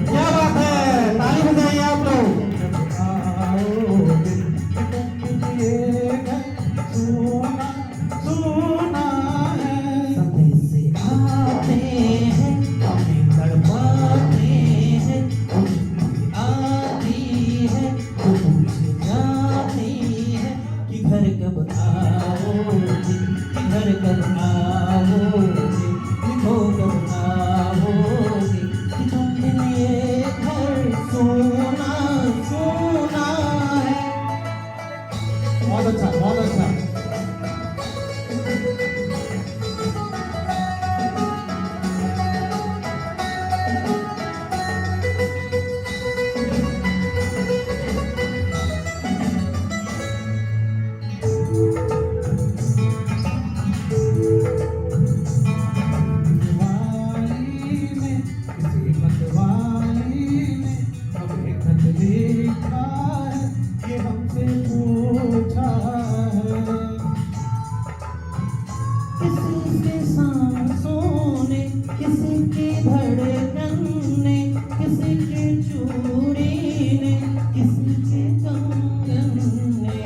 क्या बात है, ताली बजाइए आप लोग। घर कब आओगे, घर कब आओगे, लिखो कब आओगे कि तुमने ये घर सोना सोना है। बहुत अच्छा, बहुत अच्छा। किसी के सांसों ने, किसी की धड़कन ने, किसी के चूड़ी ने, किसी के कंगन ने,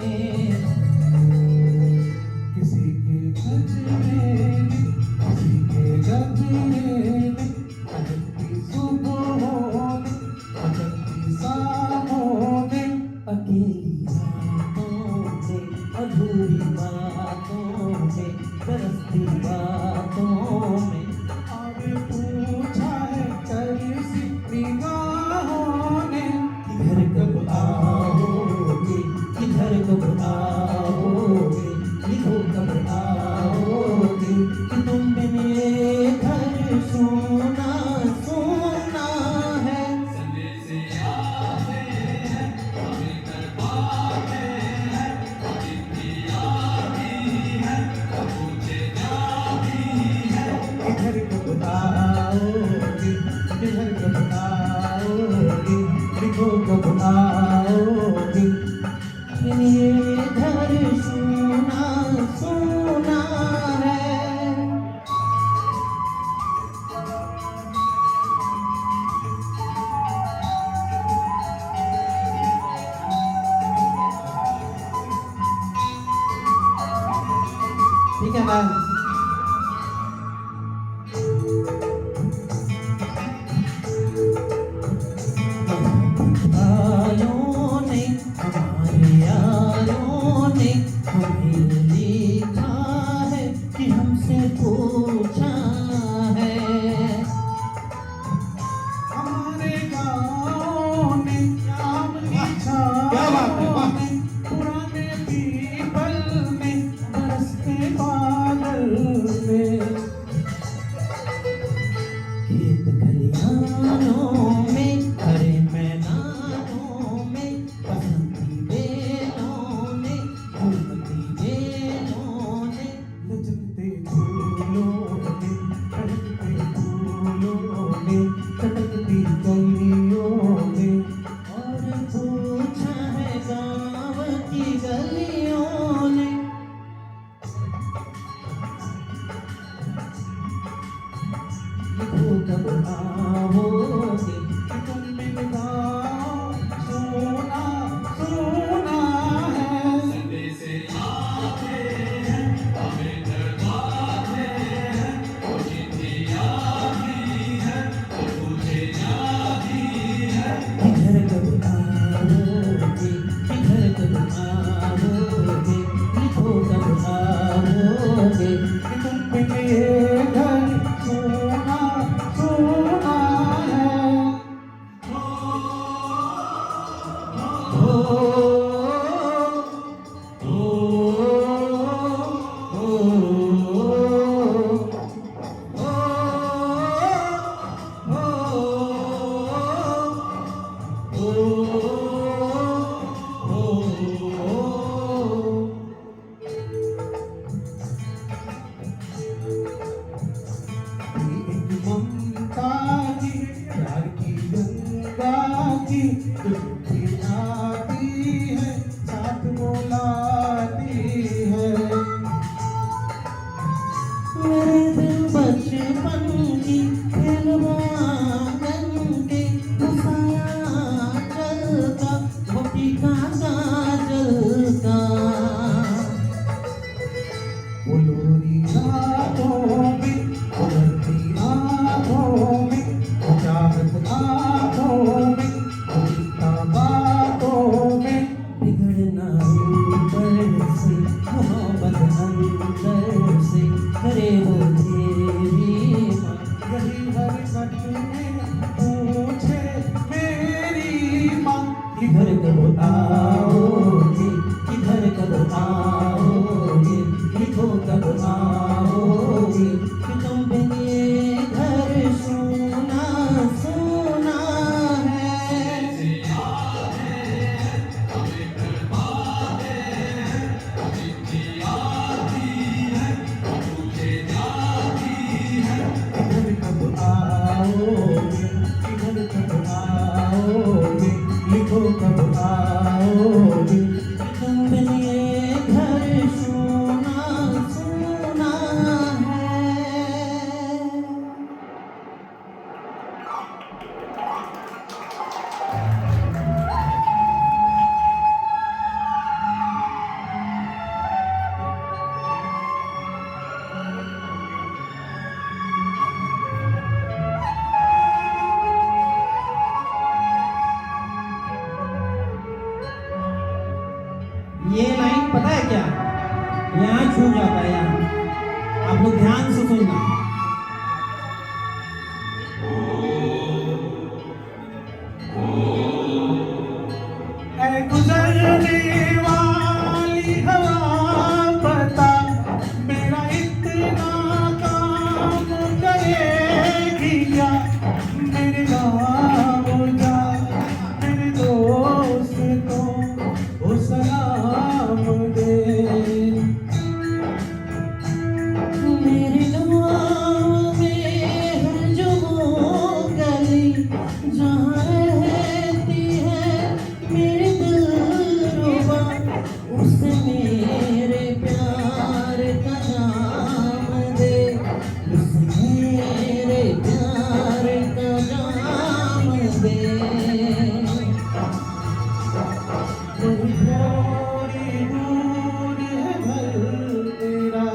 किसी के गजरे ने, किसी के गजरे ने, अजंती सुबहों ने, अजंती शामों ने, अकेली रातों में, अधूरी बातों में, बरसती बातों में, और पूछा है तरसी निगाहों ने कि घर कब आओगे, कि घर कब आओगे, लिखो कब आओगे कि तुम बिन ये घर सोना सोना है। घर कब आओगे, घर कब आओगे, लिखो कब आओगे, ये घर सोना सोना है। ठीक है मैम। आयों ने, हमारे यारों ने हमें लिखा है कि हमसे पूछा है। हमारे गाँव ने, क्या बात है, पुराने पीपल में, बरसते बादल में, खेत खलिहानों में, हरे मैदानों में, बसंती बेलों ने, घूमती बेलों ये लाइन पता है क्या, यहाँ छू जाता है यहाँ, आप लोग ध्यान से सुनना। ऐ गुजरने वाली हवा बता, मेरा इतना काम करेगी क्या, मेरे गाँव जा मेरे दोस्तों को सलाम दे। मेरे गाँव में हर जो गली जहाँ रहती है मेरे दिलरुबा, उसे मेरे प्यार का नाम दे, उसे मेरे प्यार का नाम दे। तेरी थोड़ी दूर है घर तेरा,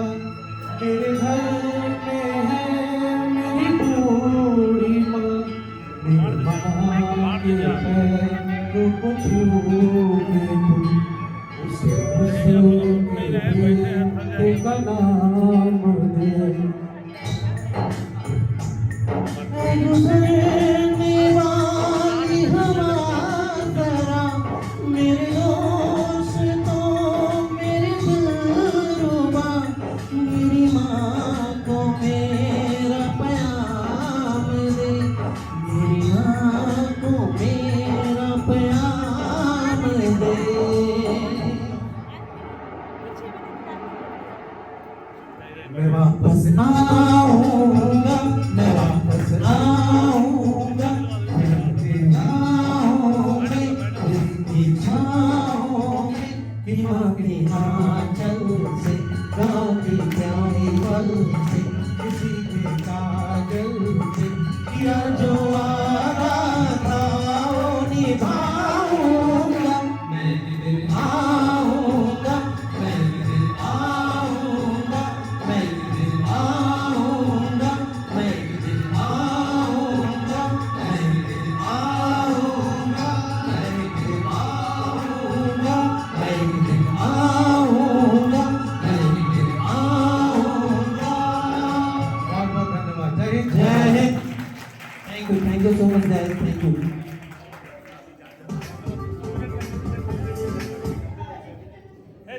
मेरे घर में है मेरी बूढ़ी माँ, मेरी माँ के पैरों को छू के तू उसे का नाम दे। गुजरने वाली हवा जरा मेरे दोस्तों मेरे दिलरुबा, मेरी माँ को मेरा प्याम दे, मेरी माँ को मेरा प्याम दे। मैं वापस आऊंगा, मैं वापस आऊंगा, तेरी छाँव में, तेरी छाँव में, कि माँ के आंचल से, गाँव की प्यारी पल से, किसी के काजल से, किया जो वादा था वो निभाऊंगा। मैं तेरे आऊंगा, मैं तेरे आऊंगा, मैं तेरे आऊंगा, मैं तेरे आऊंगा, मैं तेरे आऊंगा, मैं तेरे आऊंगा, मैं तेरे आऊंगा, मैं तेरे आऊंगा। बहुत बहुत धन्यवाद। जय हिंद, जय Hind. Thank you so much guys, thank you.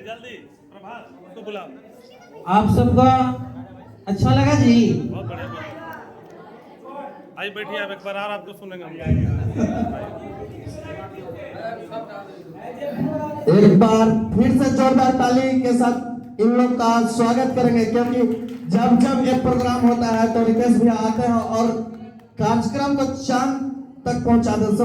जल्दी प्रभात उसको बुला। आप सबका अच्छा लगा जी? बहुत बढ़िया, आई बैठिए आप, एक बार और आपको सुनेंगे हम। एक बार फिर से जोरदार ताली के साथ इन लोग का स्वागत करेंगे, क्योंकि जब जब ये प्रोग्राम होता है तो रितेश भैया आते हैं और कार्यक्रम को चांद तक पहुंचाते हैं।